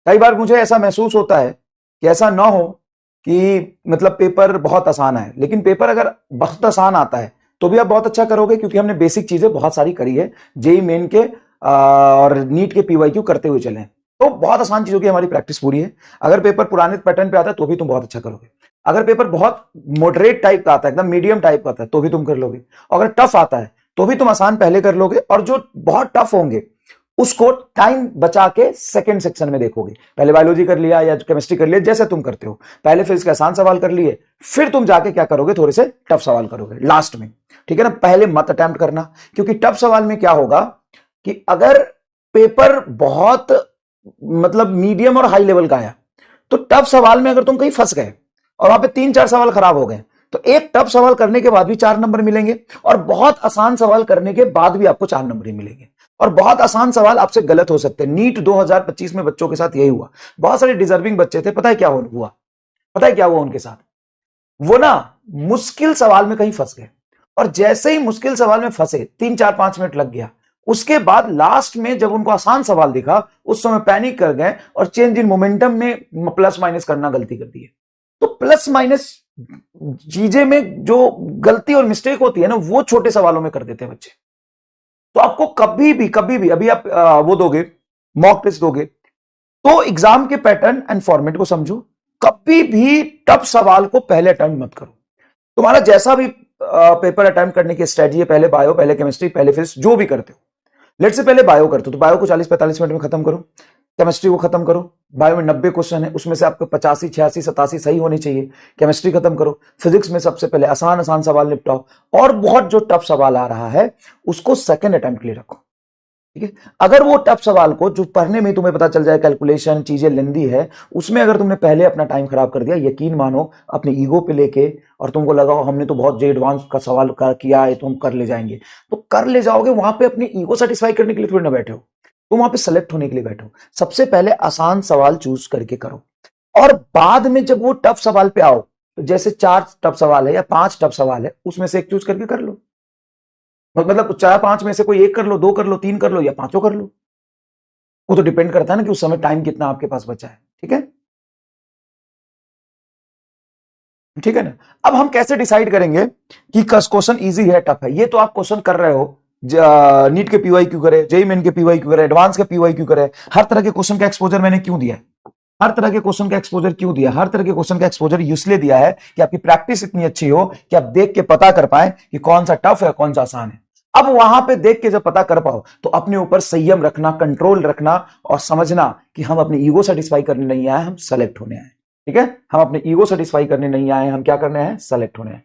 कई बार मुझे ऐसा महसूस होता है कि ऐसा ना हो कि मतलब पेपर बहुत आसान है, लेकिन पेपर अगर बहुत आसान आता है तो भी आप बहुत अच्छा करोगे, क्योंकि हमने बेसिक चीजें बहुत सारी करी है जेई मेन के और नीट के पीवाईक्यू करते हुए चले हैं। तो बहुत आसान चीजों की हमारी प्रैक्टिस पूरी है। अगर पेपर पुराने पैटर्न पे आता है तो भी तुम बहुत अच्छा करोगे। अगर पेपर बहुत मॉडरेट टाइप का आता है, एकदम मीडियम टाइप का आता है, तो भी तुम कर लोगे। अगर टफ आता है तो भी तुम आसान पहले कर लोगे, और जो बहुत टफ होंगे उसको टाइम बचा के सेकंड सेक्शन में देखोगे। पहले बायोलॉजी कर लिया या केमिस्ट्री कर लिया, जैसे तुम करते हो, पहले फिजिक्स के आसान सवाल कर लिए, फिर तुम जाके क्या करोगे, थोड़े से टफ सवाल करोगे लास्ट में, ठीक है ना। पहले मत अटेम्प्ट करना, क्योंकि टफ सवाल में क्या होगा कि अगर पेपर बहुत मतलब मीडियम और हाई लेवल का आया, तो टफ सवाल में अगर तुम कहीं फंस गए और वहां पे 3-4 सवाल खराब हो गए, तो एक टफ सवाल करने के बाद भी 4 नंबर मिलेंगे, और बहुत आसान सवाल करने के बाद भी आपको 4 नंबर ही मिलेंगे। और बहुत आसान सवाल आपसे गलत हो सकते हैं। नीट 2025 में बच्चों के साथ यही हुआ। बहुत सारे डिजर्विंग बच्चे थे, पता है क्या हुआ, पता है क्या हुआ उनके साथ, वो ना मुश्किल सवाल में कहीं फंस गए, और जैसे ही मुश्किल सवाल में फंसे 3-4-5 मिनट लग गया, उसके बाद लास्ट में जब उनको आसान सवाल दिखा, उस समय पैनिक कर गए और चेंज इन मोमेंटम में प्लस माइनस करना गलती कर दी है। तो प्लस माइनस चीजें में जो गलती और मिस्टेक होती है ना, वो छोटे सवालों में कर देते हैं बच्चे। तो आपको कभी भी अभी आप वो दोगे, मॉक टेस्ट दोगे, तो एग्जाम के पैटर्न एंड फॉर्मेट को समझो। कभी भी टफ सवाल को पहले अटेम्प्ट मत करो। तुम्हारा जैसा भी पेपर अटेम्प्ट करने की स्ट्रेटजी है, पहले बायो, पहले केमिस्ट्री, पहले फिजिक्स, जो भी करते हो, लेट से पहले बायो करते हो तो बायो को 40-45 मिनट में खत्म करो। केमिस्ट्री को खत्म करो, बायो में 90 क्वेश्चन है, उसमें से आपको 85, 86, 87 सही होने चाहिए। केमिस्ट्री खत्म करो। फिजिक्स में सबसे पहले आसान आसान सवाल निपटाओ, और बहुत जो टफ सवाल आ रहा है उसको सेकंड अटेम्प्ट के लिए रखो, ठीक है। अगर वो टफ सवाल को जो पढ़ने में तुम्हें पता चल जाए कैलकुलेशन चीजें लेंदी है, उसमें अगर तुमने पहले अपना टाइम खराब कर दिया, यकीन मानो अपने ईगो पे लेके, और तुमको लगा हमने तो बहुत जे एडवांस का सवाल किया है तो हम कर ले जाएंगे, तो कर ले जाओगे। वहां पे अपनी ईगो सेटिस्फाई करने के लिए थोड़ी ना बैठे हो, तुम वहां पे सेलेक्ट होने के लिए बैठो। सबसे पहले आसान सवाल चूज करके करो, और बाद में जब वो टफ सवाल पे आओ, तो जैसे 4 टफ सवाल है या 5 टफ सवाल है, उसमें से एक चूज करके कर लो। मतलब 4-5 में से कोई एक कर लो, 2 कर लो, 3 कर लो, या 5 कर लो। वो तो डिपेंड करता है ना कि उस समय टाइम कितना आपके पास बचा है, ठीक है, ठीक है ना। अब हम कैसे डिसाइड करेंगे कि क्वेश्चन इजी है टफ है। ये तो आप क्वेश्चन कर रहे हो, नीट के पीवाई क्यों करे, जेई मेन के पीवाई क्यों करे, एडवांस के पीवाई क्यों करे, हर तरह के क्वेश्चन का एक्सपोजर मैंने क्यों दिया है, हर तरह के क्वेश्चन का एक्सपोजर क्यों दिया, हर तरह के क्वेश्चन का एक्सपोजर इसलिए दिया है कि आपकी प्रैक्टिस इतनी अच्छी हो कि आप देख के पता कर पाए कि कौन सा टफ है कौन सा आसान है। अब वहां पे देख के जब पता कर पाओ, तो अपने ऊपर संयम रखना, कंट्रोल रखना, और समझना कि हम अपनी ईगो सेटिस्फाई करने नहीं आए, हम सेलेक्ट होने आए, ठीक है। हम अपने ईगो सेटिस्फाई करने नहीं आए, हम क्या करने हैं, सेलेक्ट होने आए।